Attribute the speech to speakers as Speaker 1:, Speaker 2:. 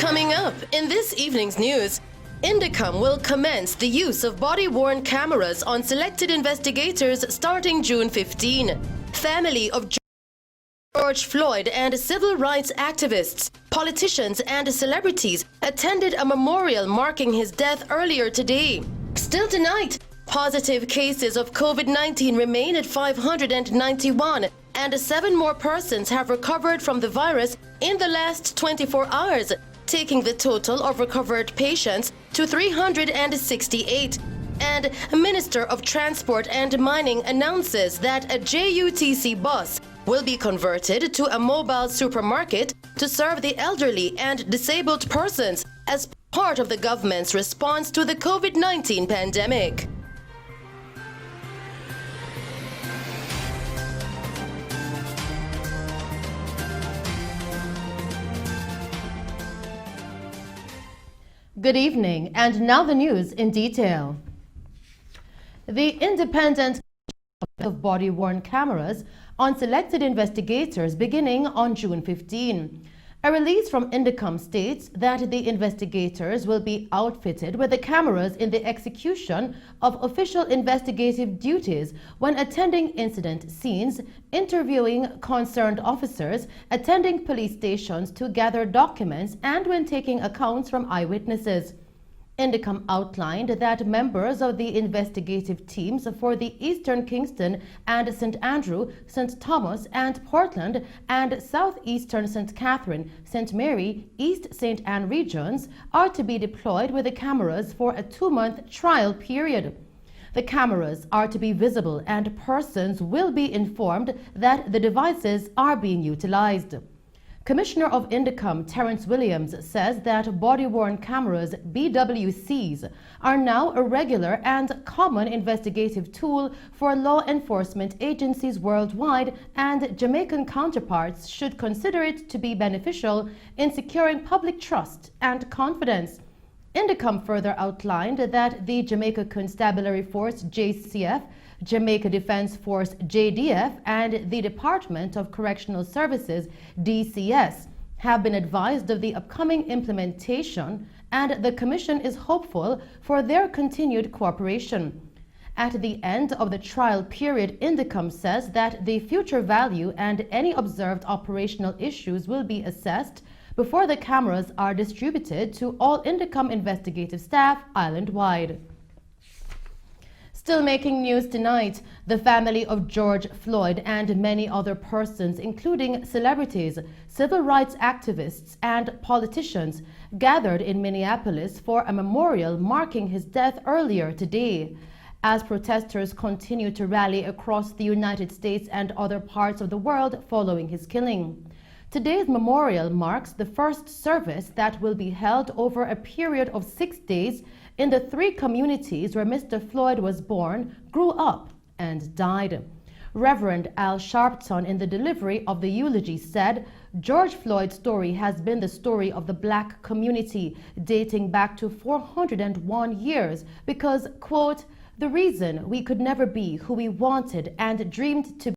Speaker 1: Coming up in this evening's news, Indecom will commence the use of body-worn cameras on selected investigators starting June 15. Family of George Floyd and civil rights activists, politicians and celebrities attended a memorial marking his death earlier today. Still tonight, positive cases of COVID-19 remain at 591 and 7 more persons have recovered from the virus in the last 24 hours, taking the total of recovered patients to 368. And Minister of Transport and Mining announces that a JUTC bus will be converted to a mobile supermarket to serve the elderly and disabled persons as part of the government's response to the COVID-19 pandemic.
Speaker 2: Good evening, and now the news in detail. The independent of body-worn cameras on selected investigators beginning on June 15. A release from Indecom states that the investigators will be outfitted with the cameras in the execution of official investigative duties when attending incident scenes, interviewing concerned officers, attending police stations to gather documents, and when taking accounts from eyewitnesses. Indecom outlined that members of the investigative teams for the Eastern Kingston and St. Andrew, St. Thomas and Portland and Southeastern St. Catherine, St. Mary, East St. Anne regions are to be deployed with the cameras for a 2-month trial period. The cameras are to be visible and persons will be informed that the devices are being utilized. Commissioner of Indecom, Terence Williams, says that body-worn cameras, BWCs, are now a regular and common investigative tool for law enforcement agencies worldwide, and Jamaican counterparts should consider it to be beneficial in securing public trust and confidence. Indecom further outlined that the Jamaica Constabulary Force, JCF, Jamaica Defense Force, JDF, and the Department of Correctional Services, DCS, have been advised of the upcoming implementation, and the Commission is hopeful for their continued cooperation. At the end of the trial period, Indecom says that the future value and any observed operational issues will be assessed before the cameras are distributed to all Indecom investigative staff island-wide. Still making news tonight, the family of George Floyd and many other persons, including celebrities, civil rights activists, and politicians, gathered in Minneapolis for a memorial marking his death earlier today. As protesters continue to rally across the United States and other parts of the world following his killing. Today's memorial marks the first service that will be held over a period of 6 days in the 3 communities where Mr. Floyd was born, grew up, and died. Reverend Al Sharpton, in the delivery of the eulogy, said, "George Floyd's story has been the story of the black community dating back to 401 years because, quote, the reason we could never be who we wanted and dreamed to be